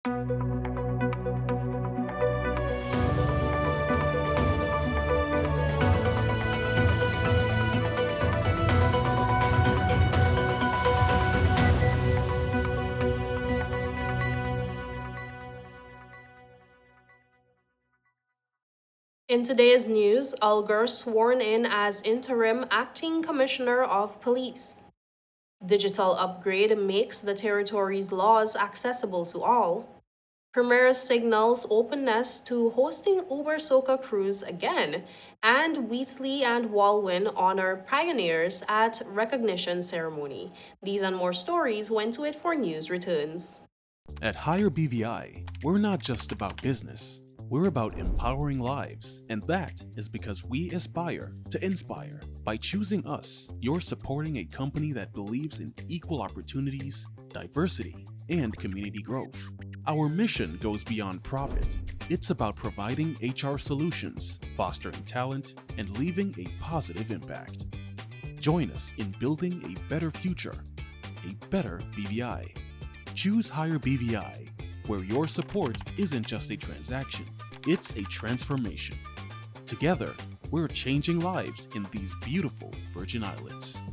In today's news, ULLGER sworn in as Interim Acting Commissioner of Police. Digital upgrade makes the territory's laws accessible to all. Premier signals openness to hosting Uber SOCA cruise again, and Wheatley and WALWYN honor pioneers at recognition ceremony. These and more stories when To It For News returns. At Higher BVI, we're not just about business. We're about empowering lives, and that is because we aspire to inspire. By choosing us, you're supporting a company that believes in equal opportunities, diversity, and community growth. Our mission goes beyond profit. It's about providing HR solutions, fostering talent, and leaving a positive impact. Join us in building a better future, a better BVI. Choose Higher BVI, where your support isn't just a transaction, it's a transformation. Together, we're changing lives in these beautiful Virgin Islands.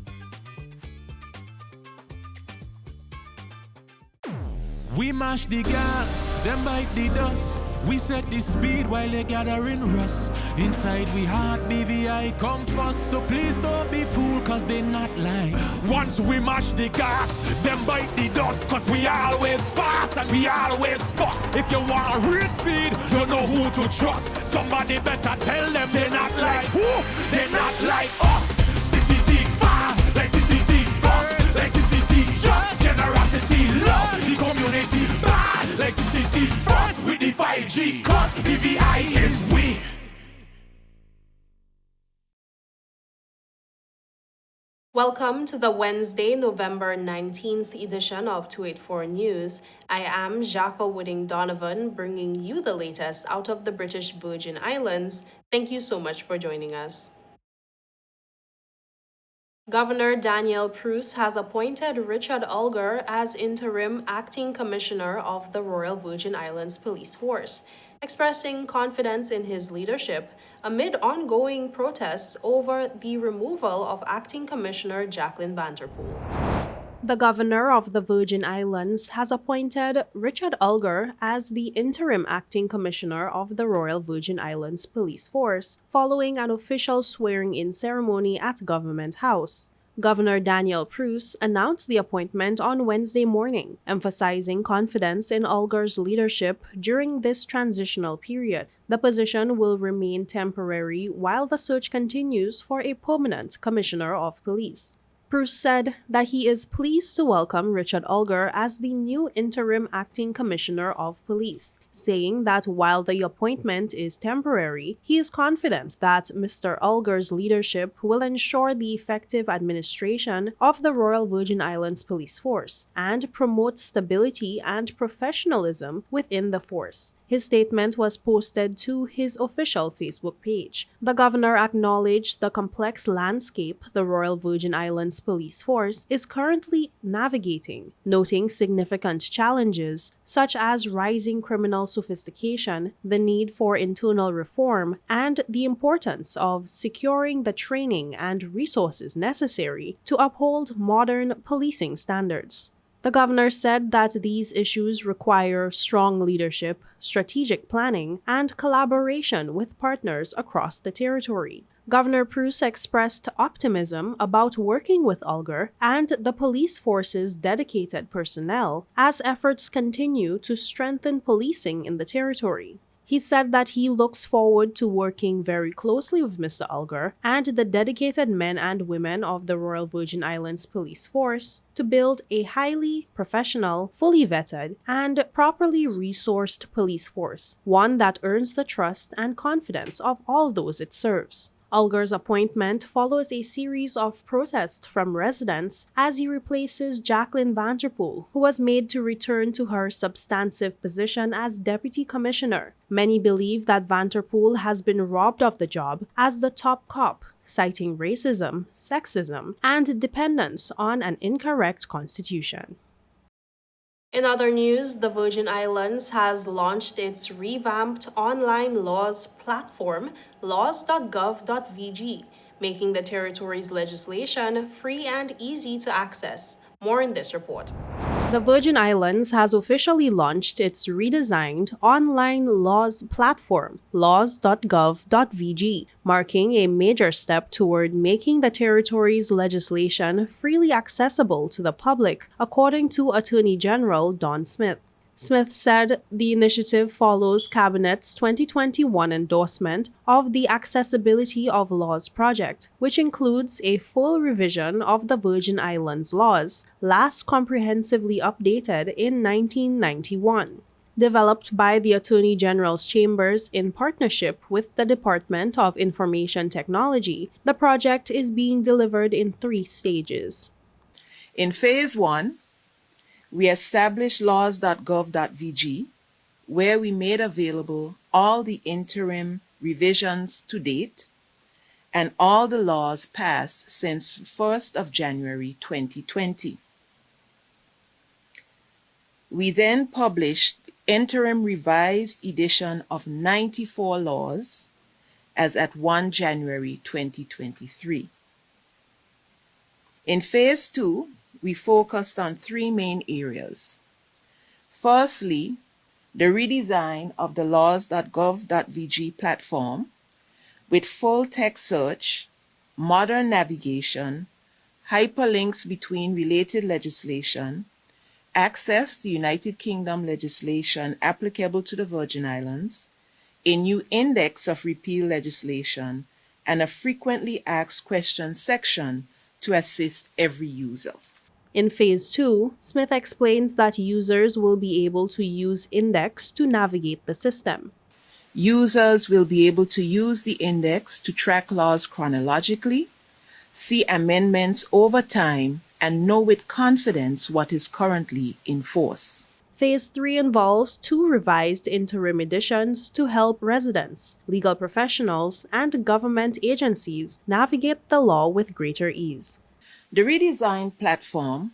We mash the gas, them bite the dust. We set the speed while they gathering rust. Inside we heart BVI come first. So please don't be fooled, cause they not like us. Once we mash the gas, them bite the dust. Cause we always fast and we always fuss. If you want real speed, you know who to trust. Somebody better tell them they're not like who? They're not like us. CCT fast, like CCT fast, like CCT just generosity, love the community bad, like CCT first with the 5G. Cause BVI is we. Welcome to the Wednesday, November 19th edition of 284 News. I am Jacques Wooding Donovan, bringing you the latest out of the British Virgin Islands. Thank you so much for joining us. Governor Daniel Pruce has appointed Richard ULLGER as Interim Acting Commissioner of the Royal Virgin Islands Police Force, expressing confidence in his leadership amid ongoing protests over the removal of Acting Commissioner Jacqueline Vanterpool. The Governor of the Virgin Islands has appointed Richard ULLGER as the Interim Acting Commissioner of the Royal Virgin Islands Police Force, following an official swearing-in ceremony at Government House. Governor Daniel Pruce announced the appointment on Wednesday morning, emphasizing confidence in ULLGER's leadership during this transitional period. The position will remain temporary while the search continues for a permanent Commissioner of Police. Pruce said that he is pleased to welcome Richard ULLGER as the new Interim Acting Commissioner of Police, saying that while the appointment is temporary, he is confident that Mr. ULLGER's leadership will ensure the effective administration of the Royal Virgin Islands Police Force and promote stability and professionalism within the force. His statement was posted to his official Facebook page. The governor acknowledged the complex landscape the Royal Virgin Islands Police Force is currently navigating, noting significant challenges such as rising criminal sophistication, the need for internal reform, and the importance of securing the training and resources necessary to uphold modern policing standards. The governor said that these issues require strong leadership, strategic planning, and collaboration with partners across the territory. Governor Pruce expressed optimism about working with ULLGER and the police force's dedicated personnel as efforts continue to strengthen policing in the territory. He said that he looks forward to working very closely with Mr. ULLGER and the dedicated men and women of the Royal Virgin Islands Police Force to build a highly professional, fully vetted, and properly resourced police force, one that earns the trust and confidence of all those it serves. ULLGER's appointment follows a series of protests from residents as he replaces Jacqueline Vanterpool, who was made to return to her substantive position as Deputy Commissioner. Many believe that Vanterpool has been robbed of the job as the top cop, citing racism, sexism, and dependence on an incorrect constitution. In other news, the Virgin Islands has launched its revamped online laws platform, laws.gov.vg, making the territory's legislation free and easy to access. More in this report. The Virgin Islands has officially launched its redesigned online laws platform, laws.gov.vg, marking a major step toward making the territory's legislation freely accessible to the public, according to Attorney General Don Smith. Smith said the initiative follows Cabinet's 2021 endorsement of the Accessibility of Laws project, which includes a full revision of the Virgin Islands laws, last comprehensively updated in 1991. Developed by the Attorney General's Chambers in partnership with the Department of Information Technology, the project is being delivered in 3 stages. In Phase 1, we established laws.gov.vg, where we made available all the interim revisions to date and all the laws passed since 1st of January 2020. We then published interim revised edition of 94 laws as at 1 January 2023. In Phase 2, we focused on 3 main areas. Firstly, the redesign of the laws.gov.vg platform with full text search, modern navigation, hyperlinks between related legislation, access to United Kingdom legislation applicable to the Virgin Islands, a new index of repeal legislation, and a frequently asked questions section to assist every user. In Phase 2, Smith explains that users will be able to use Index to navigate the system. Users will be able to use the index to track laws chronologically, see amendments over time, and know with confidence what is currently in force. Phase 3 involves 2 revised interim editions to help residents, legal professionals, and government agencies navigate the law with greater ease. The redesigned platform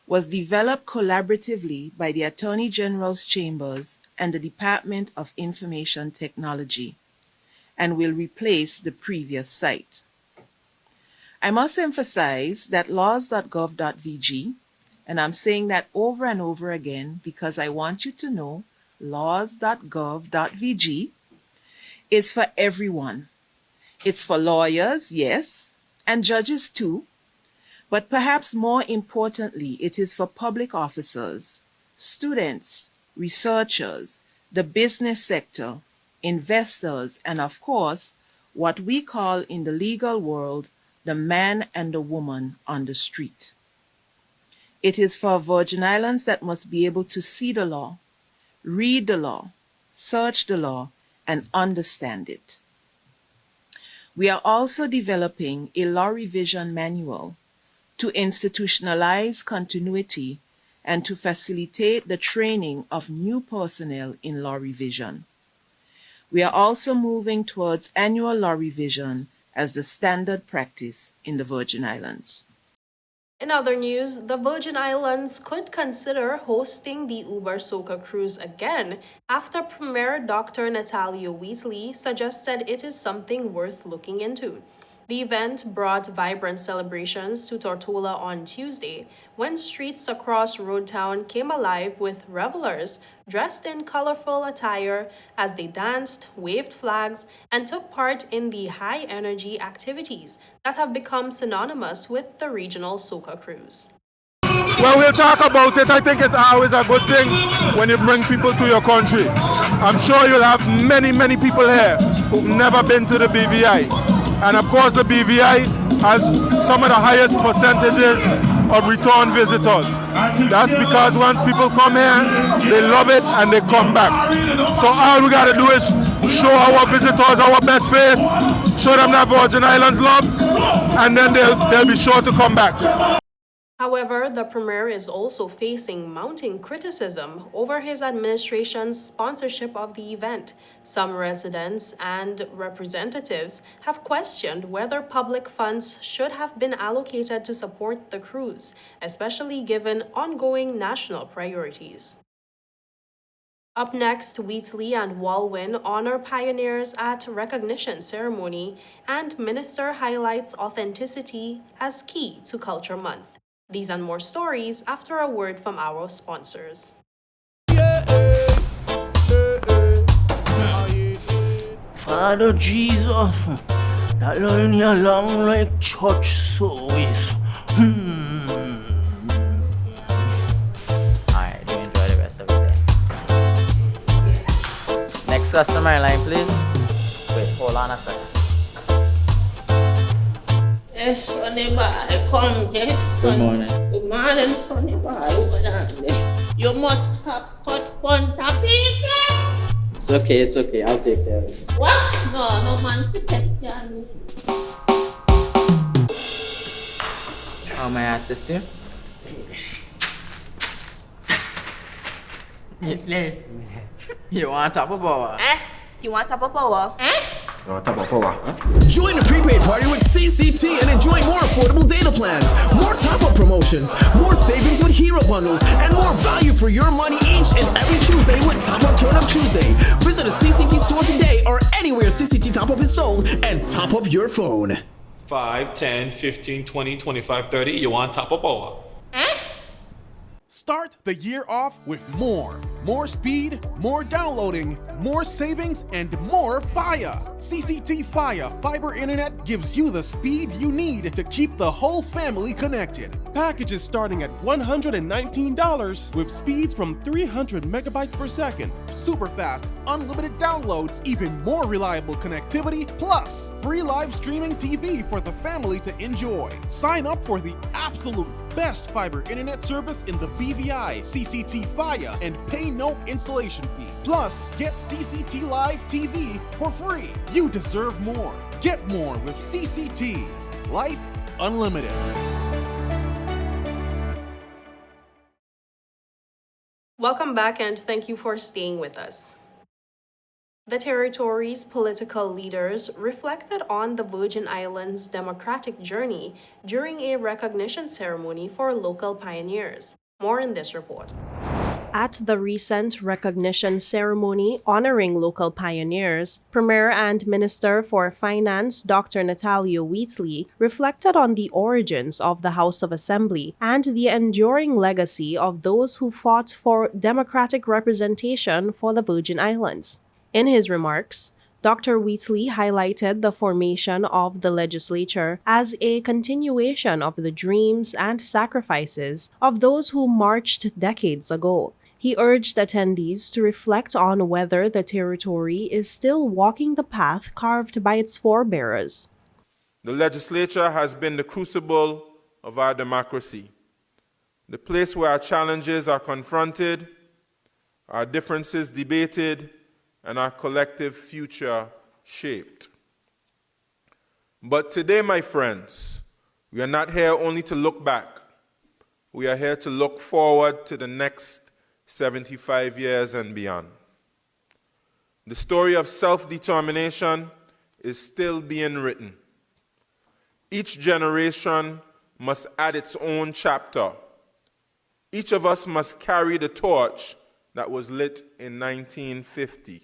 was developed collaboratively by the Attorney General's Chambers and the Department of Information Technology and will replace the previous site. I must emphasize that laws.gov.vg, and I'm saying that over and over again because I want you to know laws.gov.vg is for everyone. It's for lawyers, yes, and judges too. But perhaps more importantly, it is for public officers, students, researchers, the business sector, investors, and of course, what we call in the legal world, the man and the woman on the street. It is for Virgin Islands that must be able to see the law, read the law, search the law, and understand it. We are also developing a law revision manual to institutionalize continuity and to facilitate the training of new personnel in law revision. We are also moving towards annual law revision as the standard practice in the Virgin Islands. In other news, the Virgin Islands could consider hosting the Uber SOCA cruise again after Premier Dr. Natalia Wheatley suggested it is something worth looking into. The event brought vibrant celebrations to Tortola on Tuesday, when streets across Roadtown came alive with revelers dressed in colorful attire as they danced, waved flags, and took part in the high-energy activities that have become synonymous with the regional SOCA cruise. Well, we'll talk about it. I think it's always a good thing when you bring people to your country. I'm sure you'll have many people here who've never been to the BVI. And of course the BVI has some of the highest percentages of return visitors. That's because once people come here, they love it and they come back. So all we gotta do is show our visitors our best face, show them that Virgin Islands love, and then they'll be sure to come back. However, the premier is also facing mounting criticism over his administration's sponsorship of the event. Some residents and representatives have questioned whether public funds should have been allocated to support the cruise, especially given ongoing national priorities. Up next, Wheatley and WALWYN honor pioneers at recognition ceremony, and minister highlights authenticity as key to Culture Month. These and more stories after a word from our sponsors. Father Jesus, that line here long like church service. Alright, you enjoy the rest of the day. Next customer line, please. Wait, hold on a second. Yes, Sonny boy, come, yes, son. Good morning. Good morning, Sonny boy. Hold on there. You must have cut fun people. It's okay, I'll take care of it. What? No man to take care of me. How may I assist you? You want top of power? You want top of power? Join the prepaid party with CCT and enjoy more affordable data plans, more top-up promotions, more savings with hero bundles, and more value for your money each and every Tuesday with Top Up Turn Up Tuesday. Visit a CCT store today or anywhere CCT Top Up is sold and top up your phone. 5, 10, 15, 20, 25, 30. You want top of power? Start the year off with more. More speed, more downloading, more savings, and more fire. CCT Fire Fiber Internet gives you the speed you need to keep the whole family connected. Packages starting at $119 with speeds from 300 megabytes per second, super fast, unlimited downloads, even more reliable connectivity, plus free live streaming TV for the family to enjoy. Sign up for the absolute best fiber internet service in the BVI, CCT Fire, and pay no installation fee. Plus, get CCT Live TV for free. You deserve more. Get more with CCT. Life Unlimited. Welcome back and thank you for staying with us. The territory's political leaders reflected on the Virgin Islands' democratic journey during a recognition ceremony for local pioneers. More in this report. At the recent recognition ceremony honoring local pioneers, Premier and Minister for Finance Dr. Natalia Wheatley reflected on the origins of the House of Assembly and the enduring legacy of those who fought for democratic representation for the Virgin Islands. In his remarks, Dr. Wheatley highlighted the formation of the legislature as a continuation of the dreams and sacrifices of those who marched decades ago. He urged attendees to reflect on whether the territory is still walking the path carved by its forebearers. The legislature has been the crucible of our democracy, the place where our challenges are confronted, our differences debated, and our collective future shaped. But today, my friends, we are not here only to look back. We are here to look forward to the next 75 years and beyond. The story of self-determination is still being written. Each generation must add its own chapter. Each of us must carry the torch that was lit in 1950.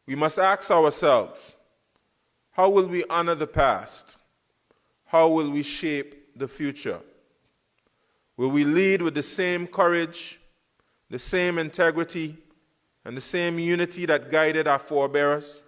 We must ask ourselves, how will we honor the past? How will we shape the future? Will we lead with the same courage, the same integrity, and the same unity that guided our forebears?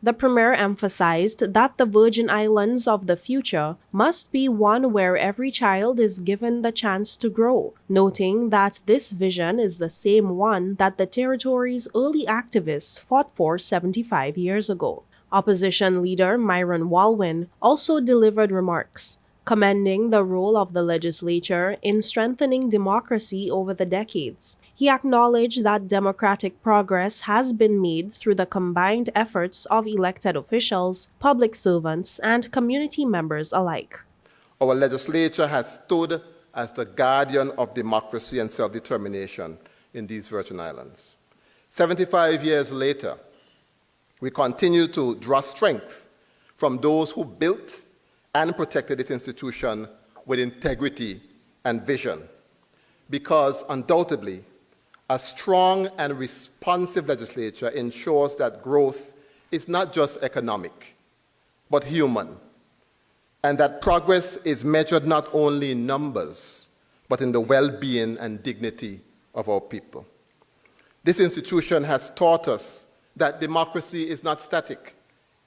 The Premier emphasized that the Virgin Islands of the future must be one where every child is given the chance to grow, noting that this vision is the same one that the territory's early activists fought for 75 years ago. Opposition leader Myron WALWYN also delivered remarks, commending the role of the legislature in strengthening democracy over the decades. He acknowledged that democratic progress has been made through the combined efforts of elected officials, public servants, and community members alike. Our legislature has stood as the guardian of democracy and self-determination in these Virgin Islands. 75 years later, we continue to draw strength from those who built and protected this institution with integrity and vision, because undoubtedly, a strong and responsive legislature ensures that growth is not just economic, but human, and that progress is measured not only in numbers, but in the well-being and dignity of our people. This institution has taught us that democracy is not static.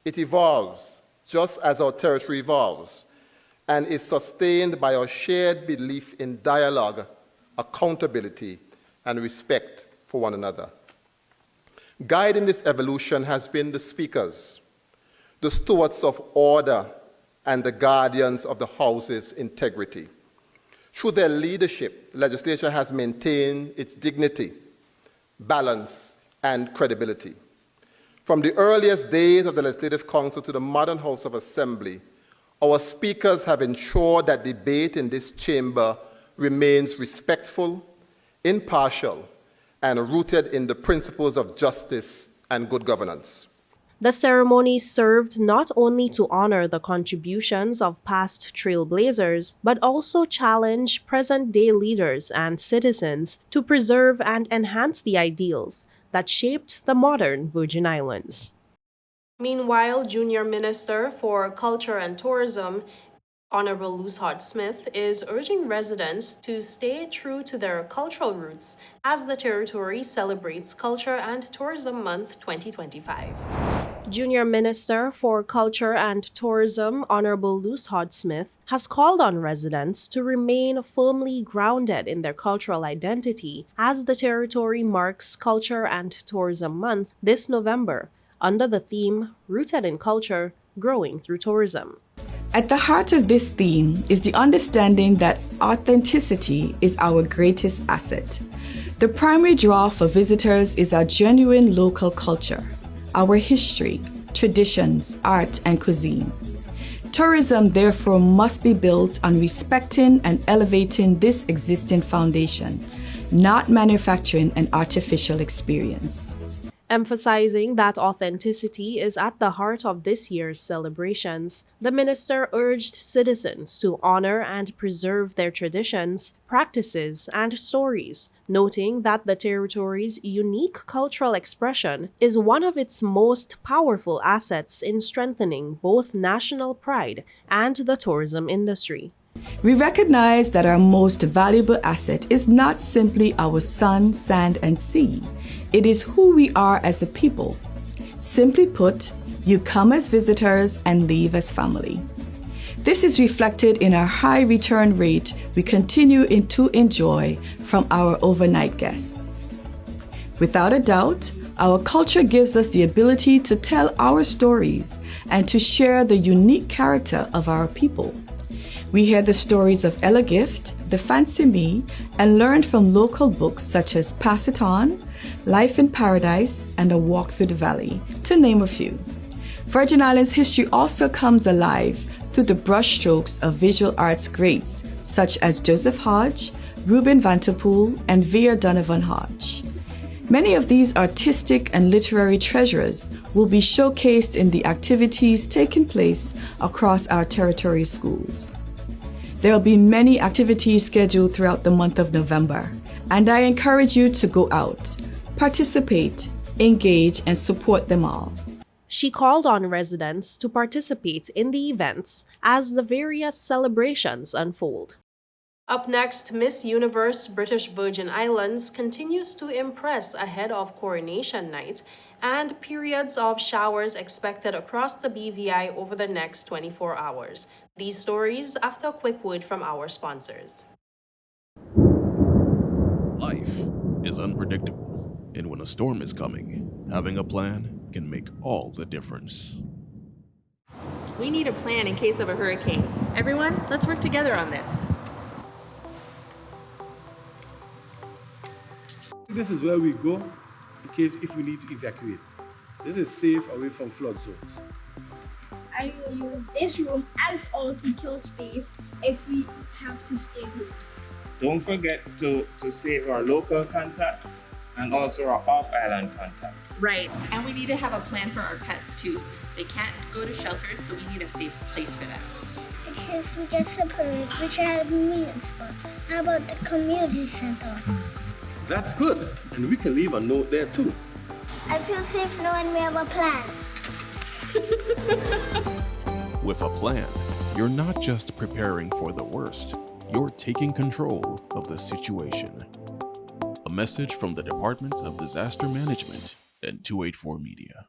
It evolves, just as our territory evolves, and is sustained by our shared belief in dialogue, accountability, and respect for one another. Guiding this evolution has been the speakers, the stewards of order, and the guardians of the House's integrity. Through their leadership, the legislature has maintained its dignity, balance, and credibility. From the earliest days of the Legislative Council to the modern House of Assembly, our speakers have ensured that debate in this chamber remains respectful, impartial, and rooted in the principles of justice and good governance. The ceremony served not only to honor the contributions of past trailblazers, but also challenge present-day leaders and citizens to preserve and enhance the ideals that shaped the modern Virgin Islands. Meanwhile, Junior Minister for Culture and Tourism, Honorable Luz Hodge-Smith, is urging residents to stay true to their cultural roots as the territory celebrates Culture and Tourism Month 2025. Junior Minister for Culture and Tourism, Honorable Luz Hodge-Smith, has called on residents to remain firmly grounded in their cultural identity as the territory marks Culture and Tourism Month this November, under the theme Rooted in Culture, Growing Through Tourism. At the heart of this theme is the understanding that authenticity is our greatest asset. The primary draw for visitors is our genuine local culture, our history, traditions, art, and cuisine. Tourism, therefore, must be built on respecting and elevating this existing foundation, not manufacturing an artificial experience. Emphasizing that authenticity is at the heart of this year's celebrations, the minister urged citizens to honor and preserve their traditions, practices, and stories, noting that the territory's unique cultural expression is one of its most powerful assets in strengthening both national pride and the tourism industry. We recognize that our most valuable asset is not simply our sun, sand, and sea. It is who we are as a people. Simply put, you come as visitors and leave as family. This is reflected in our high return rate we continue to enjoy from our overnight guests. Without a doubt, our culture gives us the ability to tell our stories and to share the unique character of our people. We hear the stories of Ella Gift, The Fancy Me, and learn from local books such as Pass It On, Life in Paradise, and A Walk Through the Valley, to name a few. Virgin Islands history also comes alive through the brushstrokes of visual arts greats such as Joseph Hodge, Reuben Vanterpool, and Vere Donovan Hodge. Many of these artistic and literary treasures will be showcased in the activities taking place across our territory schools. There will be many activities scheduled throughout the month of November, and I encourage you to go out, participate, engage, and support them all. She called on residents to participate in the events as the various celebrations unfold. Up next, Miss Universe British Virgin Islands continues to impress ahead of Coronation Night and periods of showers expected across the BVI over the next 24 hours. These stories after a quick word from our sponsors. Life is unpredictable, and when a storm is coming, having a plan can make all the difference. We need a plan in case of a hurricane. Everyone, let's work together on this. This is where we go in case if we need to evacuate. This is safe away from flood zones. I will use this room as our secure space if we have to stay home. Don't forget to save our local contacts and also our off-island contacts. Right. And we need to have a plan for our pets too. They can't go to shelters, so we need a safe place for them. Because we get separated, we should have a meeting spot. How about the community center? That's good. And we can leave a note there too. I feel safe knowing we have a plan. With a plan, you're not just preparing for the worst, you're taking control of the situation. A message from the Department of Disaster Management and 284 Media.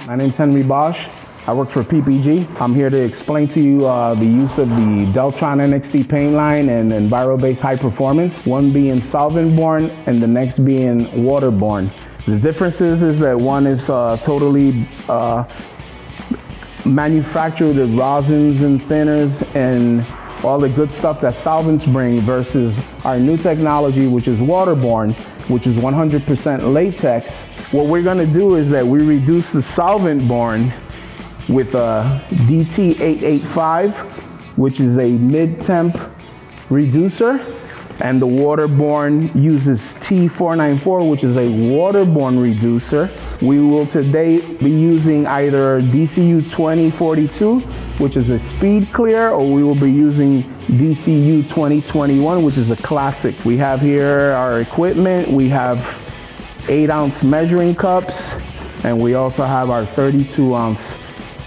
My name is Henry Bosch. I work for PPG. I'm here to explain to you the use of the Deltron NXT paint line and Enviro-based high performance, one being solvent-borne and the next being waterborne. The difference is that one is totally manufactured with rosins and thinners and all the good stuff that solvents bring versus our new technology, which is waterborne, which is 100% latex. What we're gonna do is that we reduce the solvent-borne with a DT885, which is a mid-temp reducer, and the waterborne uses T494, which is a waterborne reducer. We will today be using either DCU 2042, which is a speed clear, or we will be using DCU 2021, which is a classic. We have here our equipment. We have 8-ounce measuring cups, and we also have our 32-ounce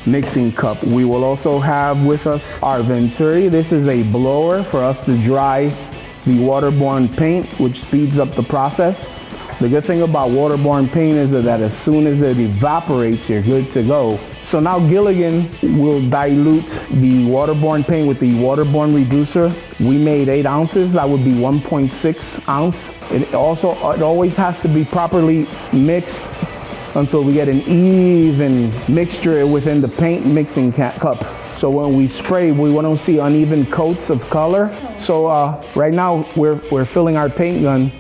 mixing cup. We will also have with us our Venturi. This is a blower for us to dry the waterborne paint, which speeds up the process. The good thing about waterborne paint is that as soon as it evaporates, you're good to go. So now Gilligan will dilute the waterborne paint with the waterborne reducer. We made 8 ounces, that would be 1.6 ounce. It always has to be properly mixed until we get an even mixture within the paint mixing cup. So when we spray, we don't see uneven coats of color. So right now we're filling our paint gun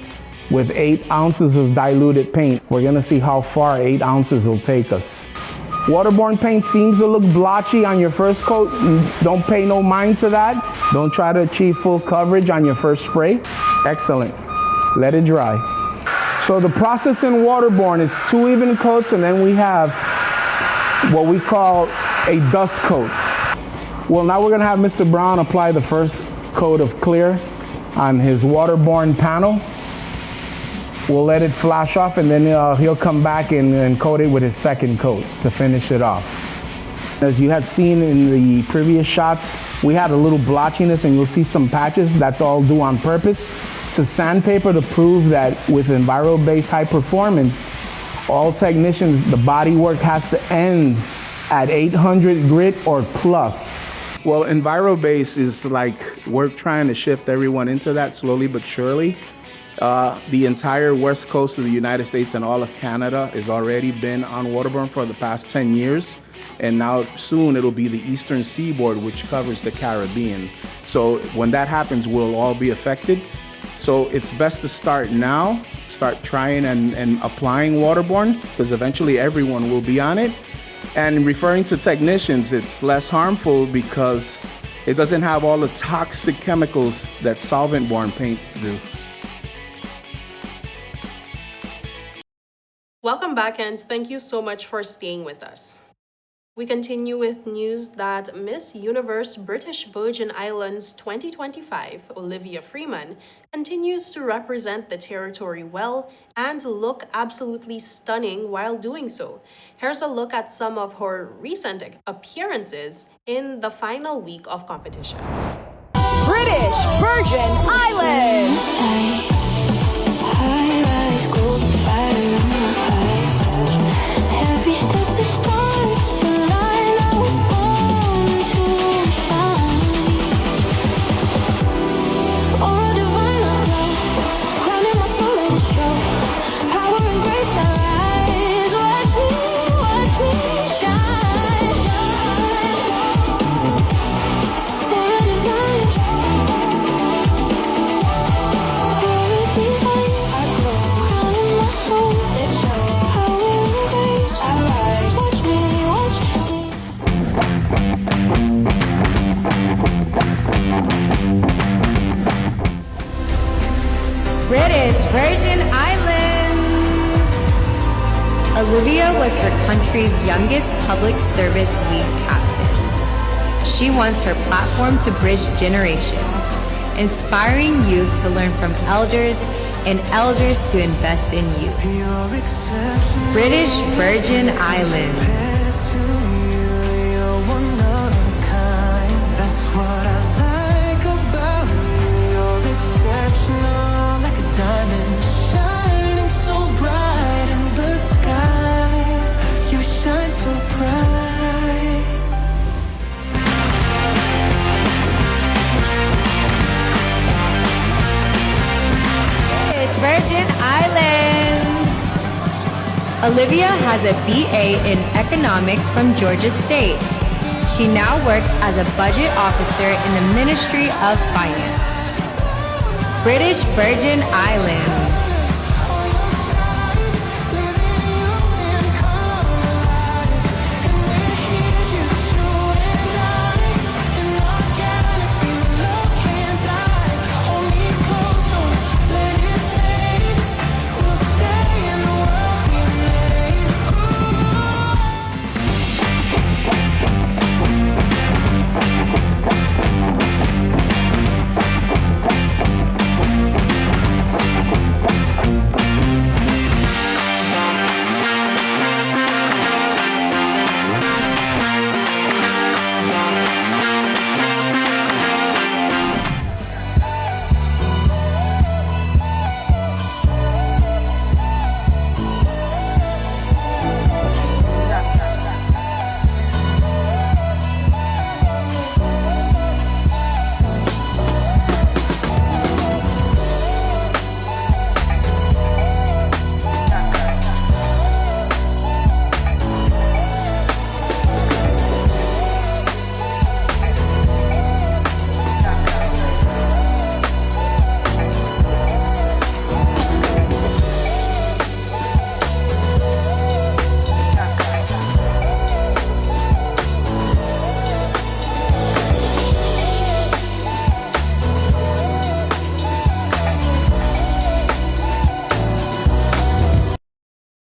with 8 ounces of diluted paint. We're gonna see how far 8 ounces will take us. Waterborne paint seems to look blotchy on your first coat. Don't pay no mind to that. Don't try to achieve full coverage on your first spray. Excellent. Let it dry. So the process in waterborne is 2 even coats, and then we have what we call a dust coat. Well, now we're gonna have Mr. Brown apply the first coat of clear on his waterborne panel. We'll let it flash off, and then he'll come back and coat it with his second coat to finish it off. As you had seen in the previous shots, we had a little blotchiness, and you'll see some patches. That's all due on purpose to sandpaper to prove that with Enviro-based high performance, all technicians, the body work has to end at 800 grit or plus. Well, Enviro-based is like we're trying to shift everyone into that slowly but surely. The entire west coast of the United States and all of Canada has already been on waterborne for the past 10 years. And now soon it'll be the eastern seaboard, which covers the Caribbean. So when that happens, we'll all be affected. So it's best to start now, start trying and applying waterborne, because eventually everyone will be on it. And referring to technicians, it's less harmful because it doesn't have all the toxic chemicals that solvent-borne paints do. Welcome back, and thank you so much for staying with us. We continue with news that Miss Universe British Virgin Islands 2025, Olivia Freeman, continues to represent the territory well and look absolutely stunning while doing so. Here's a look at some of her recent appearances in the final week of competition. British Virgin Islands! Virgin Islands. Olivia was her country's youngest public service week captain. She wants her platform to bridge generations, inspiring youth to learn from elders and elders to invest in youth. British Virgin Islands. Virgin Islands. Olivia has a BA in economics from Georgia State. She now works as a budget officer in the Ministry of Finance. British Virgin Islands.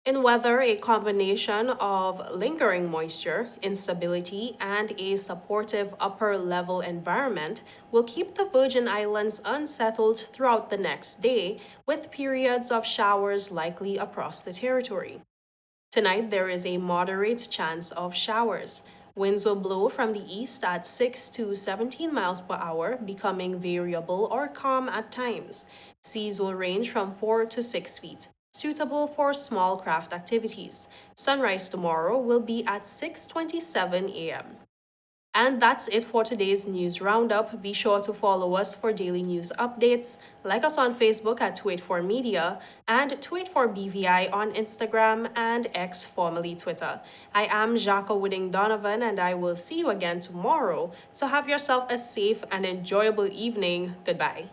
In weather, a combination of lingering moisture, instability, and a supportive upper-level environment will keep the Virgin Islands unsettled throughout the next day, with periods of showers likely across the territory. Tonight, there is a moderate chance of showers. Winds will blow from the east at 6 to 17 miles per hour, becoming variable or calm at times. Seas will range from 4 to 6 feet. Suitable for small craft activities. Sunrise tomorrow will be at 6:27 a.m. And that's it for today's news roundup. Be sure to follow us for daily news updates. Like us on Facebook at 284 Media and 284 BVI on Instagram and X, formerly Twitter. I am Jacques Wooding Donovan, and I will see you again tomorrow. So have yourself a safe and enjoyable evening. Goodbye.